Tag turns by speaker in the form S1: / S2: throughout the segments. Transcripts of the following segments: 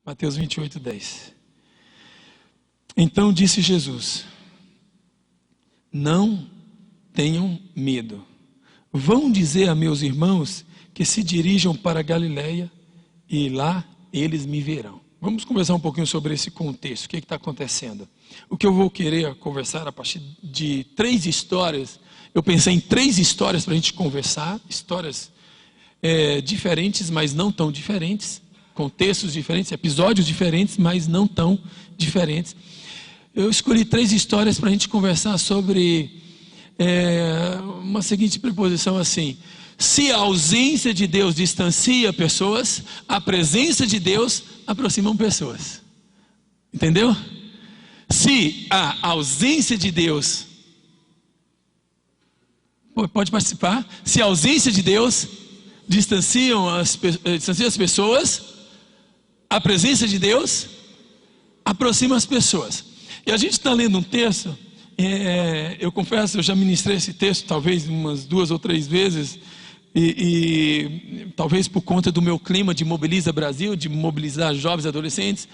S1: Mateus 28, 10. Então disse Jesus: não tenham medo. Vão dizer a meus irmãos que se dirijam para Galiléia e lá eles me verão. Vamos conversar um pouquinho sobre esse contexto, o que está acontecendo. O que eu vou querer conversar a partir de 3 histórias. Eu pensei em 3 histórias para a gente conversar, histórias diferentes, mas não tão diferentes, contextos diferentes, episódios diferentes, mas não tão diferentes. Eu escolhi 3 histórias para a gente conversar sobre uma seguinte preposição assim: se a ausência de Deus distancia pessoas, a presença de Deus aproxima pessoas. Entendeu? Se a ausência de Deus, pode participar, se a ausência de Deus distancia as pessoas, a presença de Deus aproxima as pessoas. E a gente está lendo um texto, eu confesso, eu já ministrei esse texto talvez umas 2 ou 3 vezes, e talvez por conta do meu clima de Mobiliza Brasil, de mobilizar jovens e adolescentes,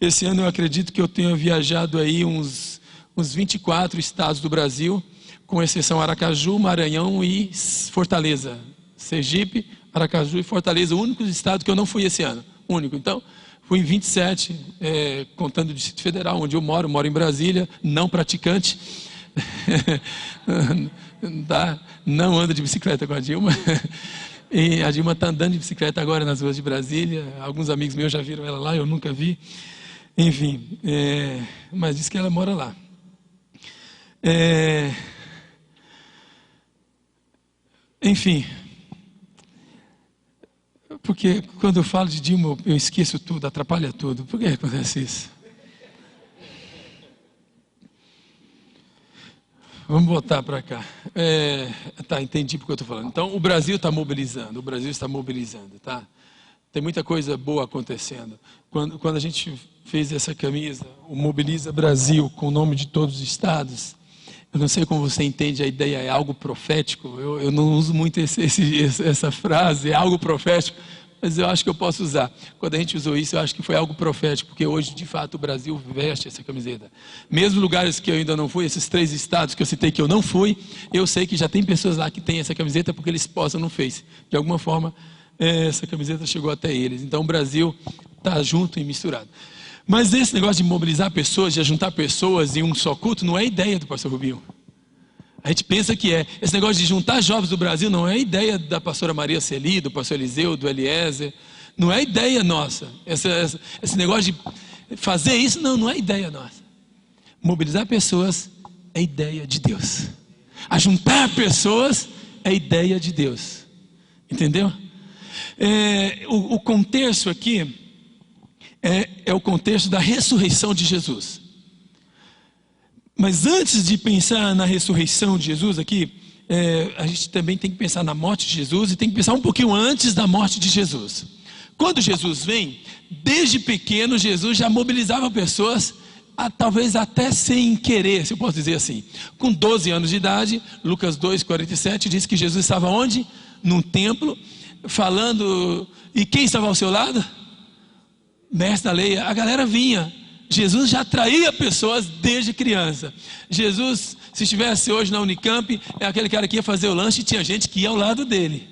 S1: esse ano eu acredito que eu tenha viajado aí uns 24 estados do Brasil, com exceção Aracaju, Maranhão e Fortaleza. Sergipe, Aracaju e Fortaleza, o único estado que eu não fui esse ano, único. Então, fui em 27, contando o Distrito Federal, onde eu moro em Brasília, não praticante, não ando de bicicleta com a Dilma, e a Dilma está andando de bicicleta agora nas ruas de Brasília, alguns amigos meus já viram ela lá, eu nunca vi, enfim, mas diz que ela mora lá. Enfim, porque quando eu falo de Dilma eu esqueço tudo, atrapalha tudo. Por que acontece isso? Vamos voltar para cá. Tá, entendi porque eu estou falando. Então, o Brasil está mobilizando, tá? Tem muita coisa boa acontecendo. Quando a gente fez essa camisa, o Mobiliza Brasil, com o nome de todos os estados, eu não sei como você entende, a ideia é algo profético. Eu não uso muito essa frase, é algo profético, mas eu acho que eu posso usar. Quando a gente usou isso, eu acho que foi algo profético, porque hoje, de fato, o Brasil veste essa camiseta. Mesmo lugares que eu ainda não fui, esses 3 estados que eu citei que eu não fui, eu sei que já tem pessoas lá que têm essa camiseta porque eles postam no Face. De alguma forma, essa camiseta chegou até eles. Então, o Brasil está junto e misturado. Mas esse negócio de mobilizar pessoas, de juntar pessoas em um só culto, não é ideia do pastor Rubinho. A gente pensa que é. Esse negócio de juntar jovens do Brasil não é ideia da pastora Maria Celi, do pastor Eliseu, do Eliezer. Não é ideia nossa. Esse negócio de fazer isso, não é ideia nossa. Mobilizar pessoas é ideia de Deus. A juntar pessoas é ideia de Deus. Entendeu? O contexto aqui é o contexto da ressurreição de Jesus. Mas antes de pensar na ressurreição de Jesus aqui, a gente também tem que pensar na morte de Jesus e tem que pensar um pouquinho antes da morte de Jesus. Quando Jesus vem, desde pequeno Jesus já mobilizava pessoas, talvez até sem querer, se eu posso dizer assim. Com 12 anos de idade, Lucas 2,47 diz que Jesus estava onde? Num templo, falando, e quem estava ao seu lado? Mestre da lei. A galera vinha. Jesus já atraía pessoas desde criança. Jesus, se estivesse hoje na Unicamp, é aquele cara que ia fazer o lanche e tinha gente que ia ao lado dele.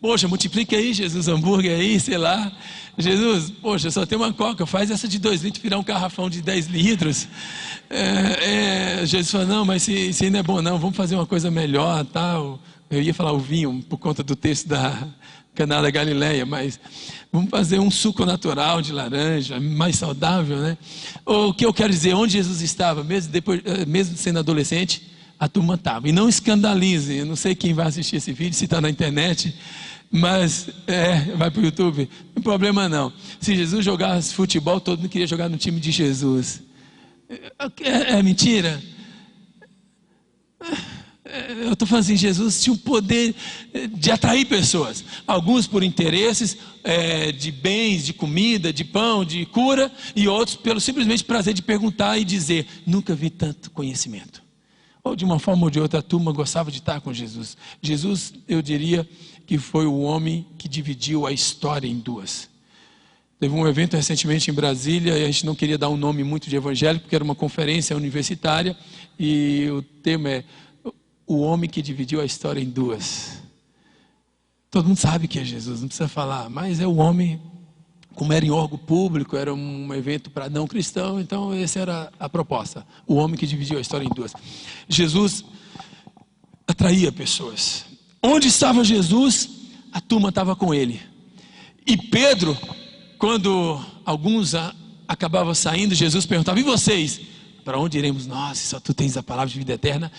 S1: Poxa, multiplica aí, Jesus, hambúrguer aí, sei lá. Jesus, poxa, só tem uma coca, faz essa de 2 litros virar um garrafão de 10 litros. Jesus falou, não, mas se ainda é bom não, vamos fazer uma coisa melhor, tal. Eu ia falar o vinho, por conta do texto da Caná da Galileia, mas vamos fazer um suco natural de laranja, mais saudável, né? O que eu quero dizer, onde Jesus estava, mesmo sendo adolescente, a turma estava. E não escandalize, eu não sei quem vai assistir esse vídeo, se está na internet, mas vai para o YouTube, não tem problema não. Se Jesus jogasse futebol, todo mundo queria jogar no time de Jesus. É mentira? Eu estou falando assim, Jesus tinha o poder de atrair pessoas, alguns por interesses de bens, de comida, de pão, de cura, e outros pelo simplesmente prazer de perguntar e dizer, nunca vi tanto conhecimento. Ou de uma forma ou de outra a turma gostava de estar com Jesus. Jesus, eu diria que foi o homem que dividiu a história em 2. Teve um evento recentemente em Brasília e a gente não queria dar um nome muito de evangélico, porque era uma conferência universitária e o tema é o homem que dividiu a história em duas. Todo mundo sabe que é Jesus, não precisa falar, mas é o homem, como era em órgão público, era um evento para não cristão, então essa era a proposta, o homem que dividiu a história em duas. Jesus atraía pessoas. Onde estava Jesus, a turma estava com ele. E Pedro, quando alguns acabavam saindo, Jesus perguntava: e vocês? Para onde iremos nós? Só tu tens a palavra de vida eterna.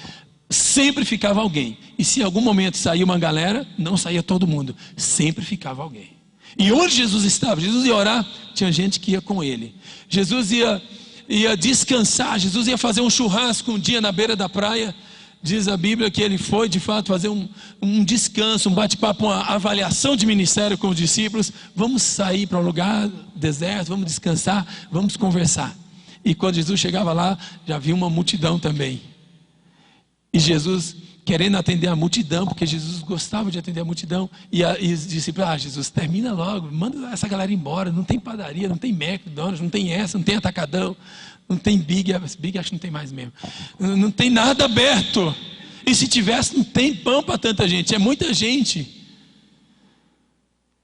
S1: Sempre ficava alguém. E se em algum momento saía uma galera, não saía todo mundo. Sempre ficava alguém. E onde Jesus estava? Jesus ia orar, tinha gente que ia com ele. Jesus ia descansar, Jesus ia fazer um churrasco um dia na beira da praia. Diz a Bíblia que ele foi de fato fazer um descanso, um bate-papo, uma avaliação de ministério com os discípulos. Vamos sair para um lugar deserto, vamos descansar, vamos conversar. E quando Jesus chegava lá, já havia uma multidão também. E Jesus querendo atender a multidão, porque Jesus gostava de atender a multidão. E os discípulos: Jesus, termina logo, manda essa galera embora. Não tem padaria, não tem McDonald's, não tem essa, não tem atacadão. Não tem Big acho que não tem mais mesmo. Não tem nada aberto. E se tivesse, não tem pão para tanta gente. É muita gente.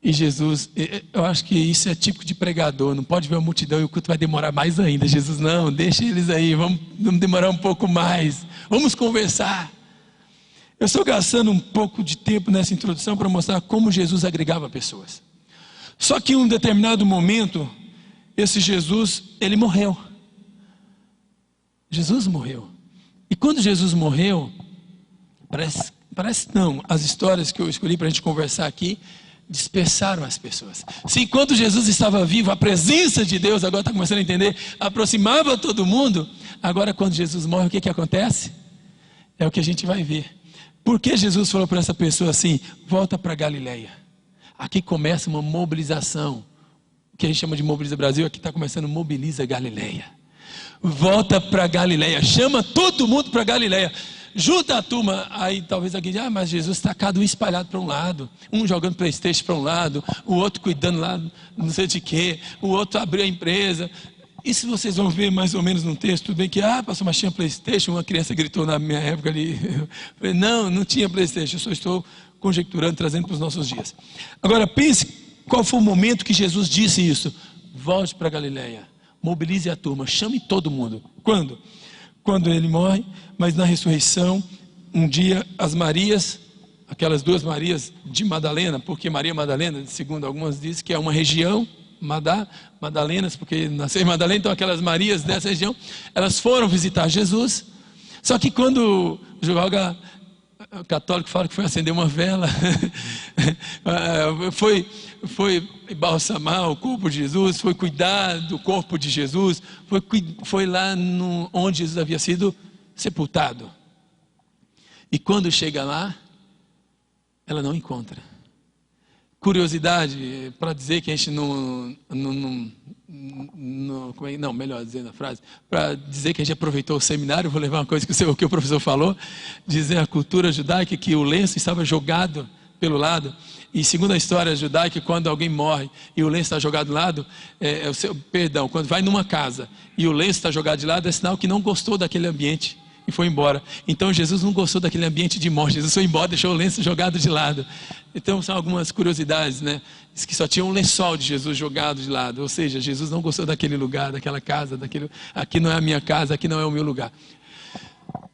S1: E Jesus, eu acho que isso é típico de pregador. Não pode ver a multidão e o culto vai demorar mais ainda. Jesus, não, deixa eles aí. Vamos demorar um pouco mais. Vamos conversar. Eu estou gastando um pouco de tempo nessa introdução para mostrar como Jesus agregava pessoas. Só que em um determinado momento, esse Jesus, ele morreu. Jesus morreu. E quando Jesus morreu, parece não, as histórias que eu escolhi para a gente conversar aqui dispersaram as pessoas. Se enquanto Jesus estava vivo, a presença de Deus, agora está começando a entender, aproximava todo mundo, agora quando Jesus morre, o que acontece? É o que a gente vai ver. Por que Jesus falou para essa pessoa assim: volta para Galileia? Aqui começa uma mobilização, o que a gente chama de Mobiliza Brasil, aqui está começando Mobiliza Galileia. Volta para Galileia, chama todo mundo para Galileia, junta a turma. Aí talvez alguém diga: mas Jesus está cada um espalhado para um lado, um jogando PlayStation para um lado, o outro cuidando lá não sei de quê, o outro abriu a empresa. Isso vocês vão ver mais ou menos no texto. Tudo bem que, pastor, mas tinha PlayStation, uma criança gritou na minha época ali. Eu falei: não tinha PlayStation, eu só estou conjecturando, trazendo para os nossos dias. Agora pense qual foi o momento que Jesus disse isso: volte para Galileia. Mobilize a turma, chame todo mundo. Quando? Quando ele morre, mas na ressurreição, um dia as Marias, aquelas duas Marias de Madalena, porque Maria Madalena, segundo algumas dizem que é uma região, Madalenas, porque nasceu em Madalena, então aquelas Marias dessa região, elas foram visitar Jesus. Só que quando o católico fala que foi acender uma vela, foi balsamar o corpo de Jesus, foi cuidar do corpo de Jesus, foi lá onde Jesus havia sido sepultado. E quando chega lá, ela não encontra. Curiosidade, para dizer que a gente melhor dizendo a frase, para dizer que a gente aproveitou o seminário, vou levar uma coisa que o professor falou, dizer a cultura judaica que o lenço estava jogado pelo lado. E segundo a história judaica, quando alguém morre e o lenço está jogado do lado, quando vai numa casa e o lenço está jogado de lado, é sinal que não gostou daquele ambiente e foi embora. Então Jesus não gostou daquele ambiente de morte, Jesus foi embora, deixou o lenço jogado de lado. Então são algumas curiosidades, né? Diz que só tinha um lençol de Jesus jogado de lado, ou seja, Jesus não gostou daquele lugar, daquela casa, aqui não é a minha casa, aqui não é o meu lugar.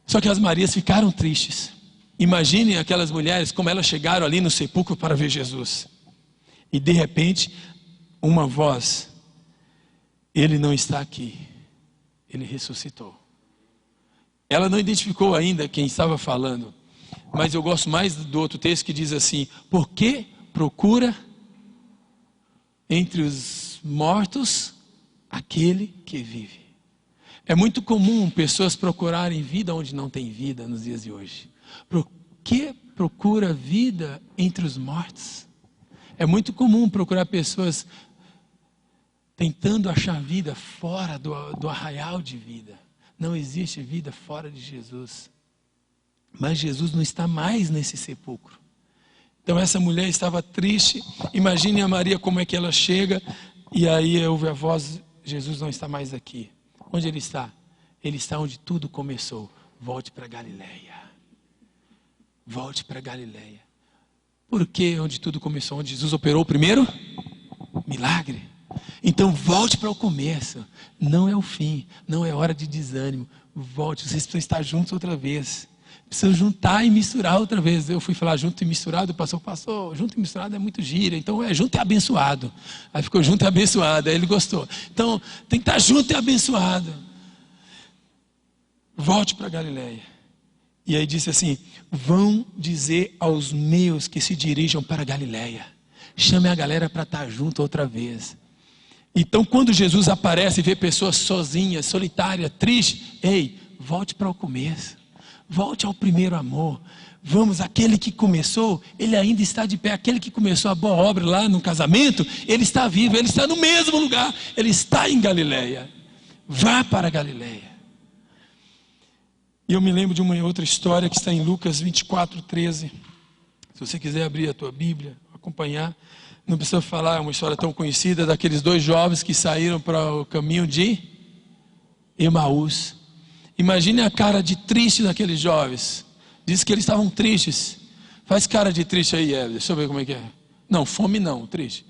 S1: Só que as Marias ficaram tristes. Imaginem aquelas mulheres, como elas chegaram ali no sepulcro para ver Jesus. E de repente, uma voz: ele não está aqui, ele ressuscitou. Ela não identificou ainda quem estava falando, mas eu gosto mais do outro texto que diz assim: por que procura entre os mortos aquele que vive? É muito comum pessoas procurarem vida onde não tem vida nos dias de hoje. Por que procura vida entre os mortos? É muito comum procurar pessoas tentando achar vida fora do arraial de vida. Não existe vida fora de Jesus. Mas Jesus não está mais nesse sepulcro. Então essa mulher estava triste. Imagine a Maria como é que ela chega E aí ouve a voz: Jesus não está mais aqui. Onde ele está? Ele está onde tudo começou. Volte para Galileia. Volte para Galileia. Por que onde tudo começou? Onde Jesus operou o primeiro milagre. Então volte para o começo. Não é o fim. Não é hora de desânimo. Volte. Vocês precisam estar juntos outra vez. Precisam juntar e misturar outra vez. Eu fui falar junto e misturado. O pastor passou. Junto e misturado é muito gíria. Então é junto e abençoado. Aí ficou junto e abençoado. Aí ele gostou. Então tem que estar junto e abençoado. Volte para Galileia. E aí disse assim: vão dizer aos meus que se dirijam para Galileia. Chame a galera para estar junto outra vez. Então quando Jesus aparece e vê pessoas sozinhas, solitárias, tristes, ei, volte para o começo. Volte ao primeiro amor. Vamos, aquele que começou, ele ainda está de pé. Aquele que começou a boa obra lá no casamento, ele está vivo, ele está no mesmo lugar. Ele está em Galileia. Vá para Galileia. E eu me lembro de uma outra história que está em Lucas 24:13. Se você quiser abrir a tua Bíblia, acompanhar. Não precisa falar, é uma história tão conhecida daqueles dois jovens que saíram para o caminho de Emaús. Imagine a cara de triste daqueles jovens. Diz que eles estavam tristes. Faz cara de triste aí, Hélio. Deixa eu ver como é que é. Não, fome não, triste.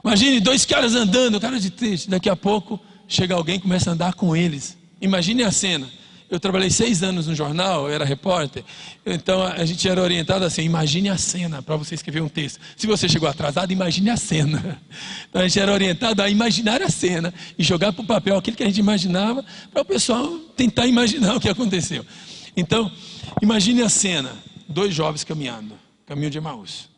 S1: Imagine dois caras andando, cara de triste. Daqui a pouco chega alguém e começa a andar com eles. Imagine a cena. Eu trabalhei 6 anos no jornal, eu era repórter. Então a gente era orientado assim: imagine a cena, para você escrever um texto. Se você chegou atrasado, imagine a cena. Então a gente era orientado a imaginar a cena e jogar para o papel aquilo que a gente imaginava, para o pessoal tentar imaginar o que aconteceu. Então, imagine a cena: 2 jovens caminhando, caminho de Emaús.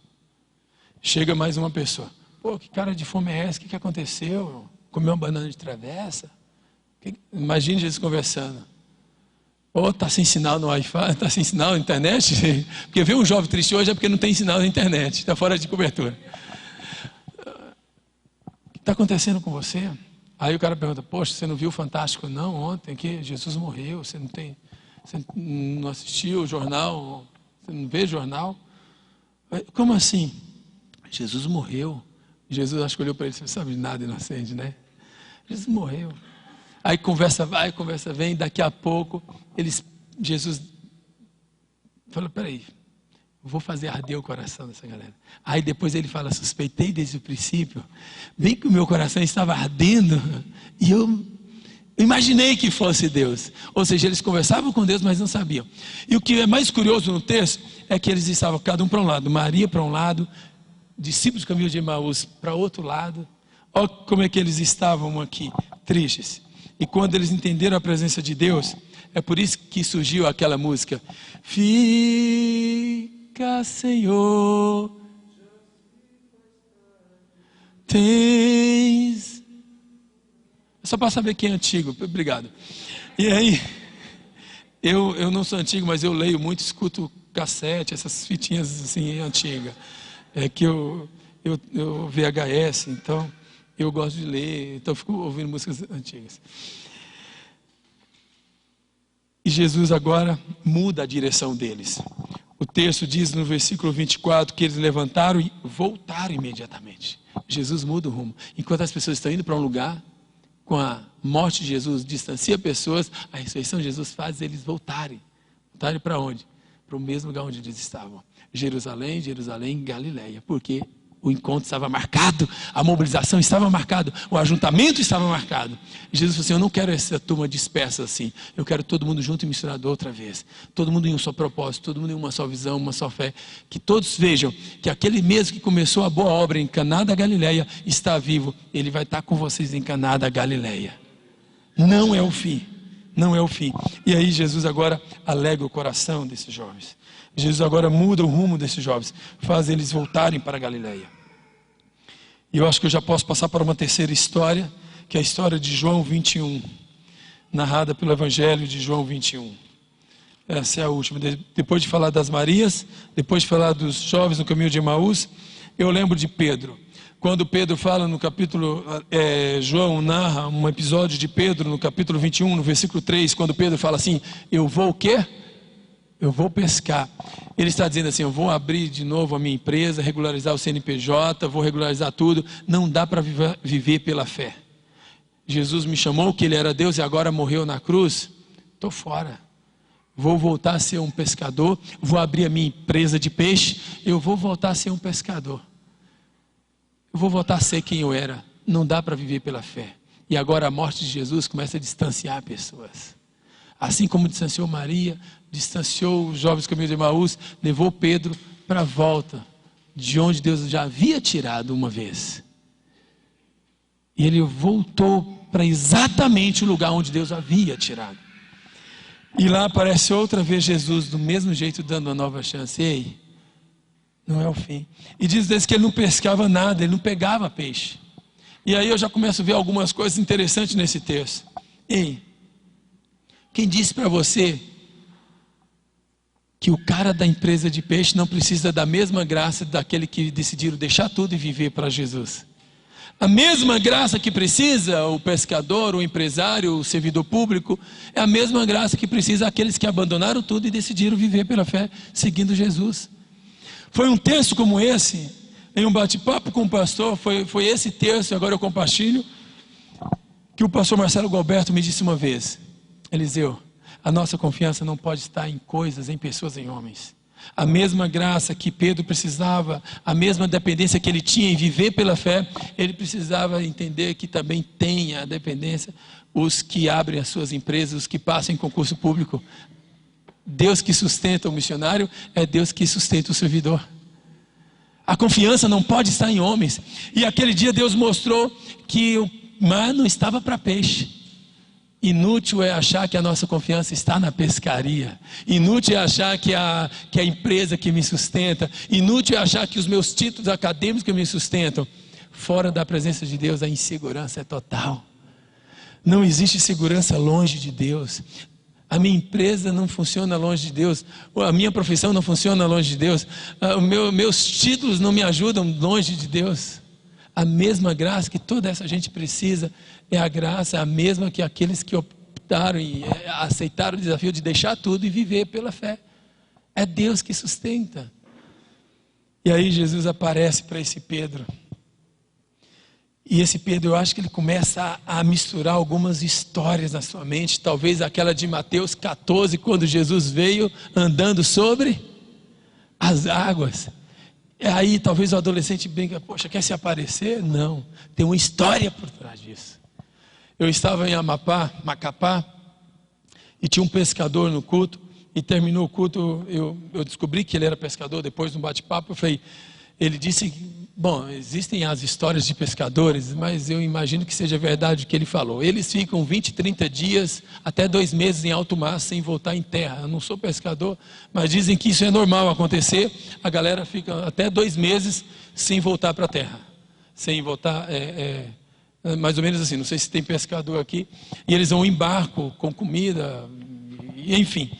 S1: Chega mais uma pessoa: pô, que cara de fome é essa? O que aconteceu? Comeu uma banana de travessa? Imagine Jesus conversando. Ou está sem sinal no Wi-Fi, está sem sinal na internet. Porque ver um jovem triste hoje é porque não tem sinal na internet, está fora de cobertura. O que está acontecendo com você? Aí o cara pergunta: poxa, você não viu o Fantástico não ontem? Que Jesus morreu, você não assistiu o jornal, você não vê jornal? Como assim? Jesus morreu. Jesus acho que olhou para ele: você não sabe de nada, inocente, né? Jesus morreu. Aí conversa vai, conversa vem, daqui a pouco Jesus fala: peraí, vou fazer arder o coração dessa galera. Aí depois ele fala: suspeitei desde o princípio, bem que o meu coração estava ardendo, e eu imaginei que fosse Deus. Ou seja, eles conversavam com Deus, mas não sabiam. E o que é mais curioso no texto é que eles estavam cada um para um lado, Maria para um lado, discípulos do caminho de Emaús para outro lado. Olha como é que eles estavam aqui, tristes. E quando eles entenderam a presença de Deus, é por isso que surgiu aquela música: fica, Senhor, tens. Só para saber quem é antigo, obrigado. E aí, eu não sou antigo, mas eu leio muito, escuto cassete, essas fitinhas assim antigas. É que eu VHS, então eu gosto de ler, então eu fico ouvindo músicas antigas. E Jesus agora muda a direção deles. O texto diz no versículo 24 que eles levantaram e voltaram imediatamente. Jesus muda o rumo. Enquanto as pessoas estão indo para um lugar, com a morte de Jesus distancia pessoas, a ressurreição de Jesus faz eles voltarem. Voltarem para onde? Para o mesmo lugar onde eles estavam. Jerusalém, Galileia. Porque o encontro estava marcado, a mobilização estava marcada, o ajuntamento estava marcado. E Jesus falou assim: eu não quero essa turma dispersa assim, eu quero todo mundo junto e misturado outra vez. Todo mundo em um só propósito, todo mundo em uma só visão, uma só fé. Que todos vejam que aquele mesmo que começou a boa obra em Caná da Galileia está vivo. Ele vai estar com vocês em Caná da Galileia. Não é o fim, não é o fim. E aí Jesus agora alegra o coração desses jovens. Jesus agora muda o rumo desses jovens, faz eles voltarem para a Galileia. E eu acho que eu já posso passar para uma terceira história, que é a história de João 21, narrada pelo Evangelho de João 21. Essa é a última. Depois de falar das Marias, depois de falar dos jovens no caminho de Emaús, eu lembro de Pedro. Quando Pedro fala no capítulo, João narra um episódio de Pedro no capítulo 21, no versículo 3, quando Pedro fala assim: eu vou o quê? eu vou pescar. Ele está dizendo assim, eu vou abrir de novo a minha empresa, regularizar o CNPJ, vou regularizar tudo. Não dá para viver pela fé. Jesus me chamou, que Ele era Deus e agora morreu na cruz. Estou fora. Vou voltar a ser um pescador, vou abrir a minha empresa de peixe, eu vou voltar a ser um pescador. Eu vou voltar a ser quem eu era. Não dá para viver pela fé. E agora a morte de Jesus começa a distanciar pessoas. Assim como distanciou Maria, distanciou os jovens caminhos de Emaús, levou Pedro para a volta de onde Deus já havia tirado uma vez. E ele voltou para exatamente o lugar onde Deus havia tirado. E lá aparece outra vez Jesus, do mesmo jeito, dando uma nova chance. Ei, não é o fim. E diz que ele não pescava nada, ele não pegava peixe. E aí eu já começo a ver algumas coisas interessantes nesse texto. Ei, quem disse para você que o cara da empresa de peixe não precisa da mesma graça daquele que decidiram deixar tudo e viver para Jesus? A mesma graça que precisa o pescador, o empresário, o servidor público, é a mesma graça que precisa aqueles que abandonaram tudo e decidiram viver pela fé, seguindo Jesus. Foi um texto como esse, em um bate-papo com o pastor, foi esse texto, agora eu compartilho, que o pastor Marcelo Galberto me disse uma vez: Eliseu, a nossa confiança não pode estar em coisas, em pessoas, em homens. A mesma graça que Pedro precisava, a mesma dependência que ele tinha em viver pela fé, ele precisava entender que também tem a dependência os que abrem as suas empresas, os que passam em concurso público. Deus que sustenta o missionário é Deus que sustenta o servidor. A confiança não pode estar em homens. E aquele dia Deus mostrou que o mar não estava para peixe. Inútil é achar que a nossa confiança está na pescaria. Inútil é achar que a empresa que me sustenta. Inútil é achar que os meus títulos acadêmicos que me sustentam. Fora da presença de Deus, a insegurança é total. Não existe segurança longe de Deus. A minha empresa não funciona longe de Deus. A minha profissão não funciona longe de Deus. Meus títulos não me ajudam longe de Deus. A mesma graça que toda essa gente precisa é a graça, a mesma que aqueles que optaram e aceitaram o desafio de deixar tudo e viver pela fé. É Deus que sustenta. E aí Jesus aparece para esse Pedro. E esse Pedro, eu acho que ele começa a misturar algumas histórias na sua mente. Talvez aquela de Mateus 14, quando Jesus veio andando sobre as águas. E aí talvez o adolescente brinca, poxa, quer se aparecer? Não, tem uma história por trás disso. Eu estava em Macapá, e tinha um pescador no culto, e terminou o culto, eu descobri que ele era pescador, depois de um bate-papo, ele disse, bom, existem as histórias de pescadores, mas eu imagino que seja verdade o que ele falou. Eles ficam 20, 30 dias, até 2 meses em alto mar, sem voltar em terra. Eu não sou pescador, mas dizem que isso é normal acontecer. A galera fica até 2 meses sem voltar para a terra. Sem voltar, mais ou menos assim, não sei se tem pescador aqui. E eles vão em barco, com comida, enfim.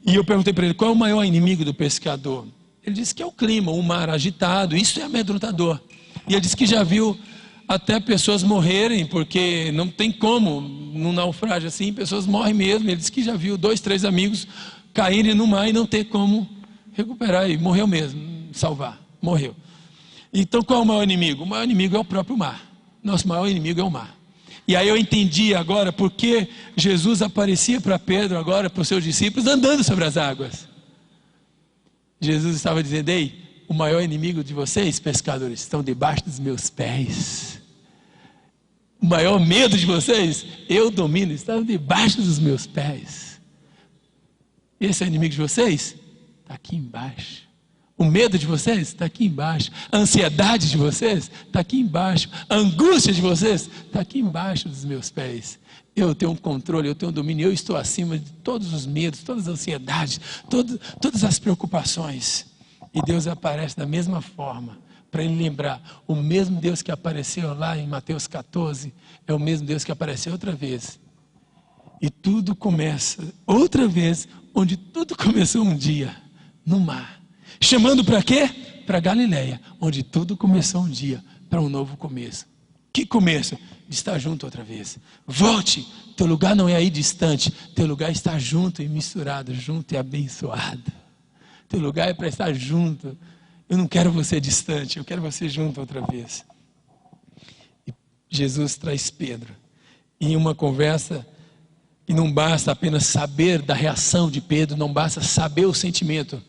S1: E eu perguntei para ele, qual é o maior inimigo do pescador? Ele disse que é o clima, o mar agitado, isso é amedrontador. E ele disse que já viu até pessoas morrerem, porque não tem como, num naufrágio assim, pessoas morrem mesmo. Ele disse que já viu 2, 3 amigos caírem no mar e não ter como recuperar, e morreu mesmo, salvar, morreu. Então qual é o maior inimigo? O maior inimigo é o próprio mar. Nosso maior inimigo é o mar. E aí eu entendi agora porque Jesus aparecia para Pedro agora, para os seus discípulos, andando sobre as águas. Jesus estava dizendo, ei, o maior inimigo de vocês, pescadores, estão debaixo dos meus pés. O maior medo de vocês, eu domino, estão debaixo dos meus pés. Esse é o inimigo de vocês? Está aqui embaixo. O medo de vocês está aqui embaixo. A ansiedade de vocês está aqui embaixo. A angústia de vocês está aqui embaixo dos meus pés. Eu tenho um controle, eu tenho um domínio, eu estou acima de todos os medos, todas as ansiedades, todas as preocupações. E Deus aparece da mesma forma, para ele lembrar, o mesmo Deus que apareceu lá em Mateus 14, é o mesmo Deus que apareceu outra vez. E tudo começa outra vez, onde tudo começou um dia, no mar. Chamando para quê? Para Galileia, onde tudo começou um dia, para um novo começo. Que começo? De estar junto outra vez. Volte. Teu lugar não é aí distante. Teu lugar é estar junto e misturado, junto e abençoado. Teu lugar é para estar junto. Eu não quero você distante, eu quero você junto outra vez. E Jesus traz Pedro em uma conversa, e não basta apenas saber da reação de Pedro, não basta saber o sentimento.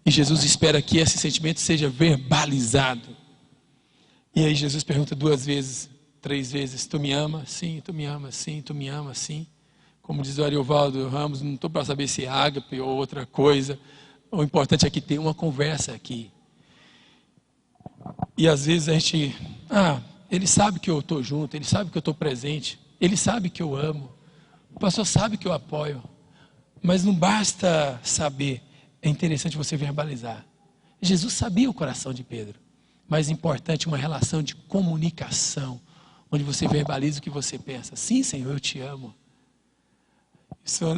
S1: E Jesus espera que esse sentimento seja verbalizado. E aí Jesus pergunta 2 vezes, 3 vezes: tu me ama? Sim. Tu me ama? Sim. Tu me ama? Sim. Como diz o Ariovaldo Ramos, não estou para saber se é ágape ou outra coisa. O importante é que tem uma conversa aqui. E às vezes a gente, ele sabe que eu estou junto, ele sabe que eu estou presente, ele sabe que eu amo, o pastor sabe que eu apoio. Mas não basta saber, é interessante você verbalizar. Jesus sabia o coração de Pedro. Mais importante, uma relação de comunicação, onde você verbaliza o que você pensa. Sim, Senhor, eu te amo.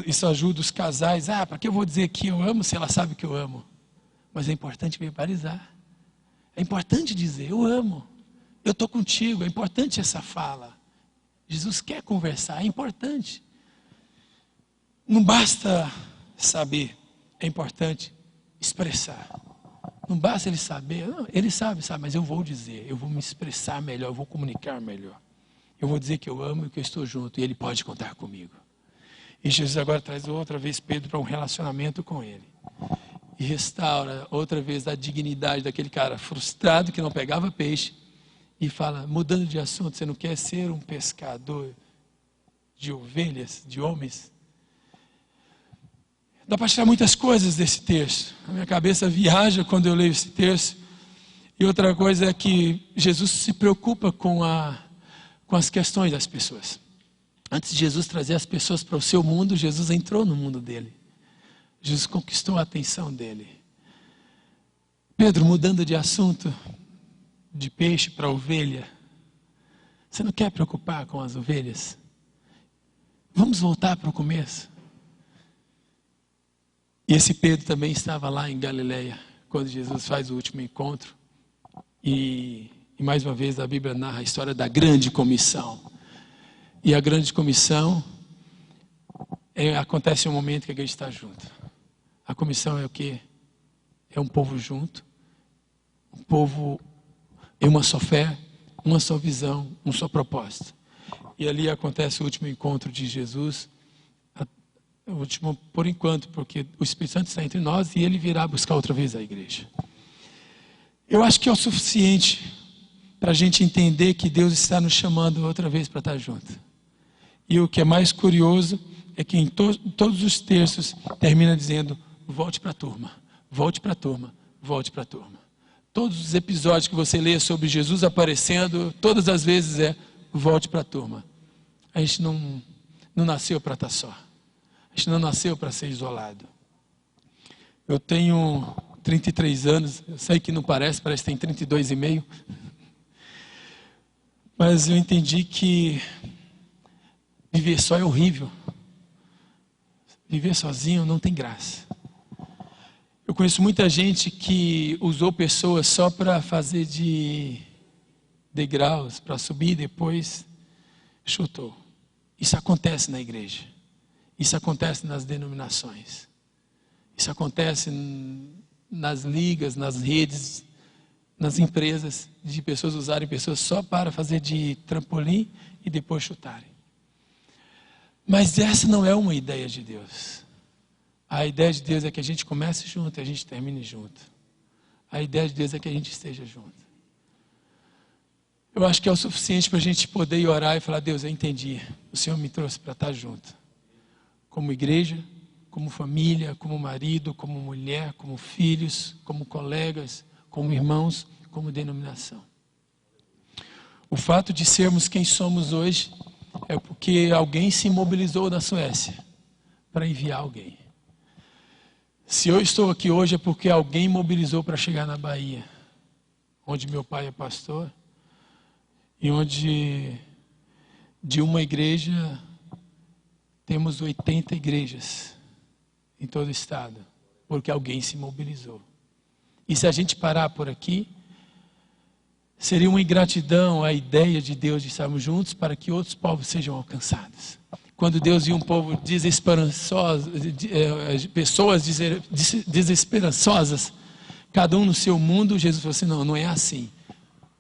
S1: Isso ajuda os casais. Para que eu vou dizer que eu amo se ela sabe que eu amo? Mas é importante verbalizar. É importante dizer, eu amo. Eu estou contigo. É importante essa fala. Jesus quer conversar, é importante. Não basta saber, é importante expressar. Não basta ele saber, não, ele sabe, mas eu vou dizer, eu vou me expressar melhor, eu vou comunicar melhor. Eu vou dizer que eu amo e que eu estou junto, e ele pode contar comigo. E Jesus agora traz outra vez Pedro para um relacionamento com ele. E restaura outra vez a dignidade daquele cara frustrado que não pegava peixe. E fala, mudando de assunto, você não quer ser um pescador de ovelhas, de homens? Dá para tirar muitas coisas desse texto. A minha cabeça viaja quando eu leio esse texto. E outra coisa é que Jesus se preocupa com as questões das pessoas. Antes de Jesus trazer as pessoas para o seu mundo, Jesus entrou no mundo dele. Jesus conquistou a atenção dele. Pedro, mudando de assunto, de peixe para ovelha. Você não quer preocupar com as ovelhas? Vamos voltar para o começo. E esse Pedro também estava lá em Galileia, quando Jesus faz o último encontro. E mais uma vez a Bíblia narra a história da grande comissão. E a grande comissão acontece um momento que a igreja está junto. A comissão é o quê? É um povo junto. Um povo em uma só fé, uma só visão, um só propósito. E ali acontece o último encontro de Jesus. O último por enquanto, porque o Espírito Santo está entre nós e ele virá buscar outra vez a igreja. Eu acho que é o suficiente para a gente entender que Deus está nos chamando outra vez para estar junto. E o que é mais curioso é que em todos os textos termina dizendo, volte para a turma, volte para a turma, volte para a turma. Todos os episódios que você lê sobre Jesus aparecendo, todas as vezes volte para a turma. A gente não nasceu para estar só. A gente não nasceu para ser isolado. Eu tenho 33 anos, eu sei que não parece que tem 32,5. Mas eu entendi que viver só é horrível. Viver sozinho não tem graça. Eu conheço muita gente que usou pessoas só para fazer de degraus, para subir e depois chutou. Isso acontece na igreja. Isso acontece nas denominações. Isso acontece nas ligas, nas redes, nas empresas, de pessoas usarem pessoas só para fazer de trampolim e depois chutarem. Mas essa não é uma ideia de Deus. A ideia de Deus é que a gente comece junto e a gente termine junto. A ideia de Deus é que a gente esteja junto. Eu acho que é o suficiente para a gente poder ir orar e falar, Deus, eu entendi. O Senhor me trouxe para estar junto. Como igreja, como família, como marido, como mulher, como filhos, como colegas, como irmãos, como denominação. O fato de sermos quem somos hoje é porque alguém se mobilizou na Suécia para enviar alguém. Se eu estou aqui hoje é porque alguém mobilizou para chegar na Bahia, onde meu pai é pastor, e onde de uma igreja temos 80 igrejas em todo o estado, porque alguém se mobilizou. E se a gente parar por aqui, Seria uma ingratidão a ideia de Deus de estarmos juntos para que outros povos sejam alcançados. Quando Deus viu um povo desesperançoso, pessoas desesperançosas, cada um no seu mundo, Jesus falou assim, não, não é assim.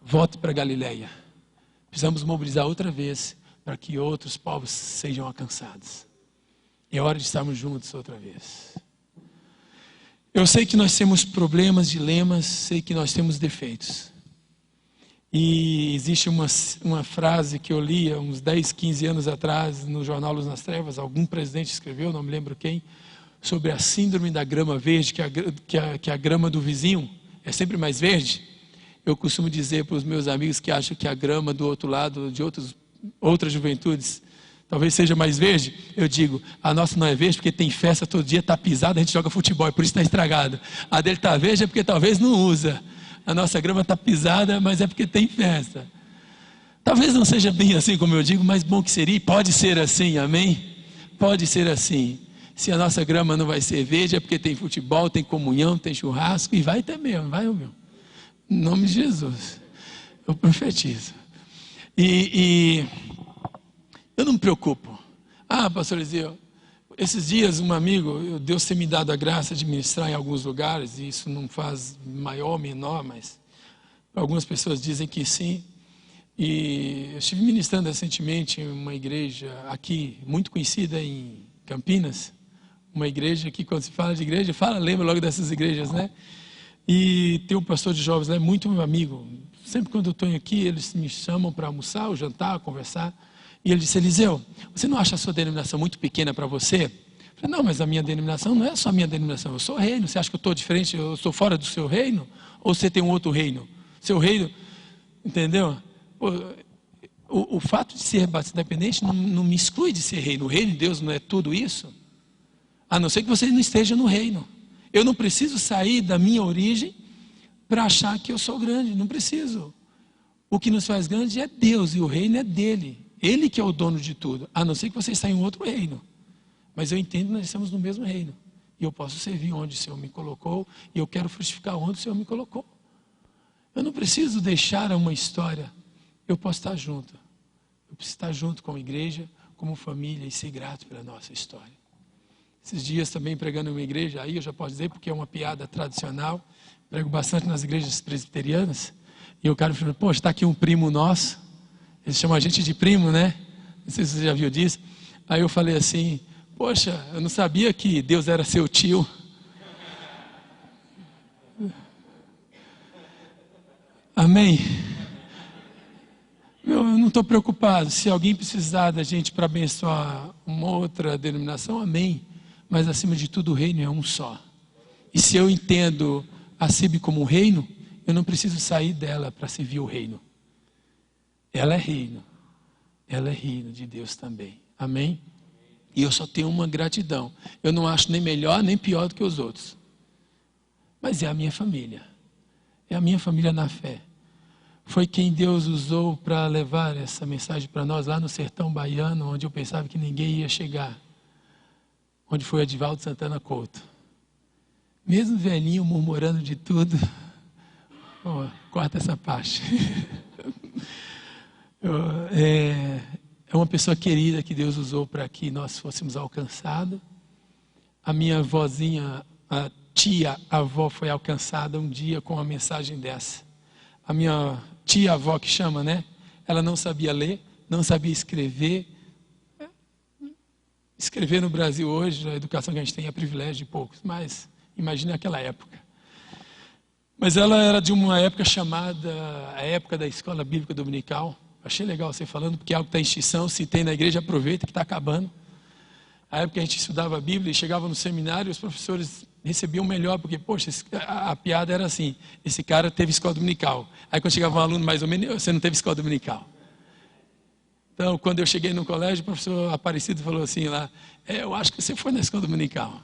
S1: Volte para Galileia. Precisamos mobilizar outra vez para que outros povos sejam alcançados. É hora de estarmos juntos outra vez. Eu sei que nós temos problemas, dilemas, sei que nós temos defeitos. E existe uma frase que eu li há uns 10, 15 anos atrás no jornal Luz nas Trevas, algum presidente escreveu, não me lembro quem, sobre a síndrome da grama verde, que a grama do vizinho é sempre mais verde. Eu costumo dizer para os meus amigos que acham que a grama do outro lado, de outras juventudes, talvez seja mais verde. Eu digo, a nossa não é verde porque tem festa todo dia, está pisada, a gente joga futebol, por isso está estragada. A dele está verde é porque talvez não usa. A nossa grama está pisada, mas é porque tem festa. Talvez não seja bem assim como eu digo, mas bom que seria, e pode ser assim, amém? Pode ser assim. Se a nossa grama não vai ser verde, é porque tem futebol, tem comunhão, tem churrasco, e vai ter mesmo, vai, meu. Em nome de Jesus, eu profetizo. E eu não me preocupo. Pastor Eliseu, esses dias um amigo, Deus tem me dado a graça de ministrar em alguns lugares, e isso não faz maior ou menor, mas algumas pessoas dizem que sim. E eu estive ministrando recentemente em uma igreja aqui, muito conhecida em Campinas, uma igreja que quando se fala de igreja, lembra logo dessas igrejas, né? E tem um pastor de jovens lá, muito meu amigo. Sempre quando eu estou aqui, eles me chamam para almoçar, ou jantar, conversar. E ele disse, Eliseu, você não acha a sua denominação muito pequena para você? Eu falei, não, mas a minha denominação não é só a minha denominação, eu sou reino. Você acha que eu estou diferente, eu estou fora do seu reino? Ou você tem um outro reino? Seu reino, entendeu? O fato de ser batista independente não me exclui de ser reino. O reino de Deus não é tudo isso. A não ser que você não esteja no reino. Eu não preciso sair da minha origem para achar que eu sou grande, não preciso. O que nos faz grande é Deus e o reino é dele. Ele que é o dono de tudo, a não ser que você está em outro reino. Mas eu entendo que nós estamos no mesmo reino. E eu posso servir onde o Senhor me colocou, e eu quero frutificar onde o Senhor me colocou. Eu não preciso deixar uma história, eu posso estar junto. Eu preciso estar junto com a igreja, como família, e ser grato pela nossa história. Esses dias também pregando em uma igreja, aí eu já posso dizer, porque é uma piada tradicional, prego bastante nas igrejas presbiterianas, e o cara falou, poxa, está aqui um primo nosso, eles chamam a gente de primo, né? Não sei se você já viu disso. Aí eu falei assim, poxa, eu não sabia que Deus era seu tio. Amém? Eu não estou preocupado. Se alguém precisar da gente para abençoar uma outra denominação, amém. Mas acima de tudo o reino é um só. E se eu entendo a CIB como um reino, eu não preciso sair dela para servir o reino. Ela é reino de Deus também, amém? E eu só tenho uma gratidão, eu não acho nem melhor nem pior do que os outros, mas é a minha família na fé, foi quem Deus usou para levar essa mensagem para nós lá no sertão baiano, onde eu pensava que ninguém ia chegar, onde foi Edivaldo Santana Couto, mesmo velhinho murmurando de tudo, corta essa parte. É uma pessoa querida que Deus usou para que nós fôssemos alcançados. A minha avózinha, a tia-avó foi alcançada um dia com uma mensagem dessa. A minha tia-avó que chama, né? Ela não sabia ler, não sabia escrever. Escrever no Brasil hoje, a educação que a gente tem é privilégio de poucos, mas imagine aquela época. Mas ela era de uma época chamada a época da escola bíblica dominical. Achei legal você falando, porque é algo que está em extinção, se tem na igreja, aproveita que está acabando. A época que a gente estudava a Bíblia e chegava no seminário, os professores recebiam melhor, porque, poxa, a piada era assim, esse cara teve escola dominical. Aí quando chegava um aluno mais ou menos, você não teve escola dominical. Então, quando eu cheguei no colégio, o professor Aparecido falou assim lá, eu acho que você foi na escola dominical.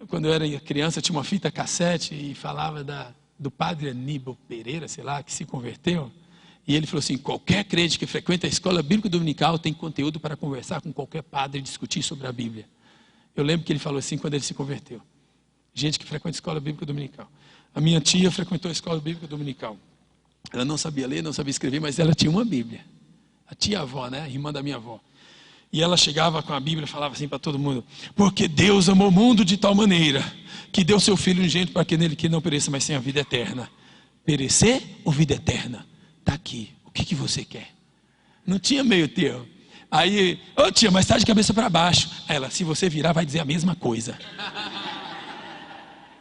S1: Quando eu era criança, tinha uma fita cassete e falava do padre Aníbal Pereira, sei lá, que se converteu. E ele falou assim, qualquer crente que frequenta a escola bíblica dominical tem conteúdo para conversar com qualquer padre e discutir sobre a Bíblia. Eu lembro que ele falou assim quando ele se converteu. Gente que frequenta a escola bíblica dominical. A minha tia frequentou a escola bíblica dominical. Ela não sabia ler, não sabia escrever, mas ela tinha uma Bíblia. A tia-avó, né? A irmã da minha avó. E ela chegava com a Bíblia e falava assim para todo mundo: porque Deus amou o mundo de tal maneira que deu seu Filho unigênito para que nele que não pereça, mas tenha vida eterna. Perecer ou vida eterna? Está aqui. O que você quer? Não tinha meio termo. Aí, ô tia, mas está de cabeça para baixo. Aí ela: se você virar, vai dizer a mesma coisa.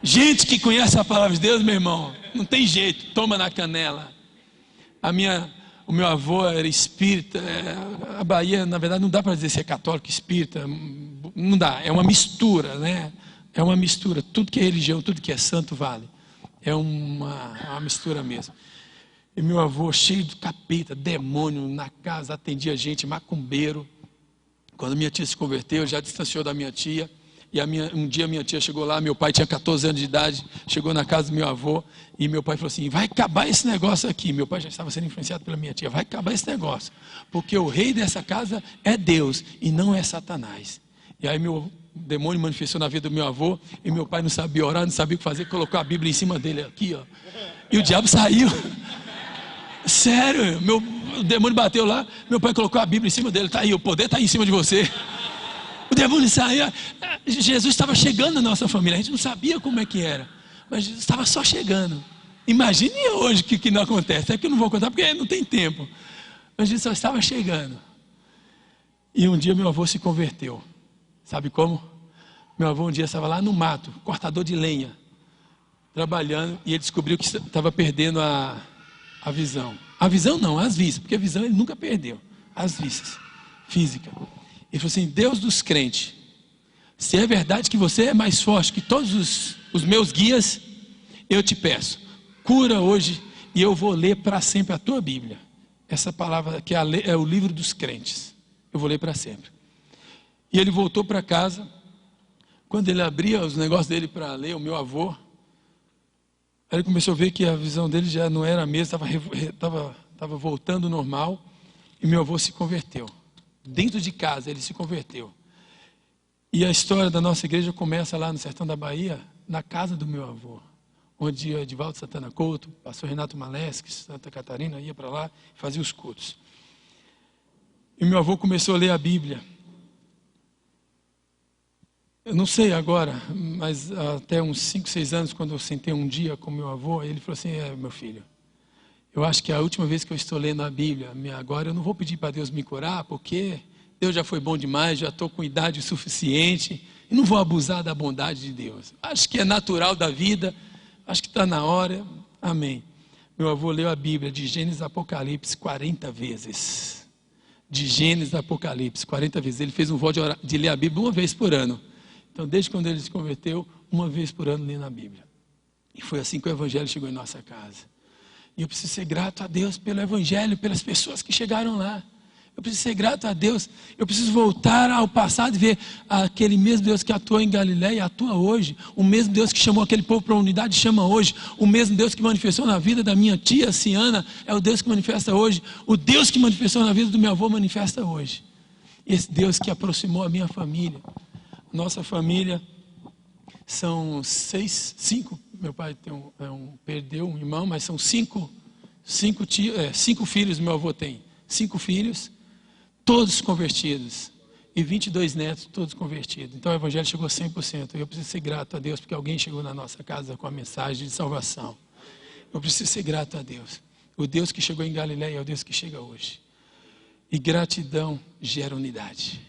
S1: Gente que conhece a palavra de Deus, meu irmão, não tem jeito, toma na canela. O meu avô era espírita. A Bahia, na verdade, não dá para dizer se é católico, espírita, não dá, é uma mistura, né? É uma mistura, tudo que é religião, tudo que é santo vale. É uma mistura mesmo. E meu avô, cheio de capeta, demônio na casa, atendia gente, macumbeiro. Quando minha tia se converteu, já distanciou da minha tia. E um dia minha tia chegou lá, meu pai tinha 14 anos de idade, chegou na casa do meu avô, e meu pai falou assim: vai acabar esse negócio aqui. Meu pai já estava sendo influenciado pela minha tia: vai acabar esse negócio, porque o rei dessa casa é Deus e não é Satanás. E aí o demônio manifestou na vida do meu avô, e meu pai não sabia orar, não sabia o que fazer, colocou a Bíblia em cima dele aqui, ó, e o diabo saiu. Sério, o demônio bateu lá, meu pai colocou a Bíblia em cima dele: tá aí, o poder está em cima de você. O demônio saía. Jesus estava chegando na nossa família. A gente não sabia como é que era, mas Jesus estava só chegando. Imagine hoje o que não acontece. É que eu não vou contar porque não tem tempo. Mas Jesus só estava chegando. E um dia meu avô se converteu. Sabe como? Meu avô um dia estava lá no mato, cortador de lenha, trabalhando, e ele descobriu que estava perdendo a visão. A visão não, as vistas, porque a visão ele nunca perdeu. As vistas, física. Ele falou assim: Deus dos crentes, se é verdade que você é mais forte que todos os meus guias, eu te peço, cura hoje e eu vou ler para sempre a tua Bíblia. Essa palavra que é o livro dos crentes, eu vou ler para sempre. E ele voltou para casa. Quando ele abria os negócios dele para ler, o meu avô, ele começou a ver que a visão dele já não era a mesma, estava voltando ao normal, e meu avô se converteu. Dentro de casa ele se converteu. E a história da nossa igreja começa lá no sertão da Bahia, na casa do meu avô, onde Edivaldo Santana Couto, pastor Renato Malesque, Santa Catarina, ia para lá e fazia os cultos. E meu avô começou a ler a Bíblia. Eu não sei agora, mas até uns 5, 6 anos, quando eu sentei um dia com meu avô, ele falou assim: meu filho, eu acho que é a última vez que eu estou lendo a Bíblia. Agora eu não vou pedir para Deus me curar, porque Deus já foi bom demais, já estou com idade suficiente, e não vou abusar da bondade de Deus. Acho que é natural da vida, acho que está na hora. Amém. Meu avô leu a Bíblia de Gênesis a Apocalipse 40 vezes. De Gênesis a Apocalipse 40 vezes. Ele fez um voto de ler a Bíblia uma vez por ano. Então, desde quando ele se converteu, uma vez por ano lendo a Bíblia. E foi assim que o Evangelho chegou em nossa casa. E eu preciso ser grato a Deus pelo Evangelho, pelas pessoas que chegaram lá. Eu preciso ser grato a Deus. Eu preciso voltar ao passado e ver aquele mesmo Deus que atuou em Galiléia, atua hoje. O mesmo Deus que chamou aquele povo para a unidade, chama hoje. O mesmo Deus que manifestou na vida da minha tia Ciana, é o Deus que manifesta hoje. O Deus que manifestou na vida do meu avô, manifesta hoje. Esse Deus que aproximou a minha família. Nossa família são 5. Meu pai perdeu um irmão, mas são 5 filhos meu avô tem. 5 filhos, todos convertidos. E 22 netos, todos convertidos. Então o Evangelho chegou a 100%. Eu preciso ser grato a Deus, porque alguém chegou na nossa casa com a mensagem de salvação. Eu preciso ser grato a Deus. O Deus que chegou em Galiléia é o Deus que chega hoje. E gratidão gera unidade.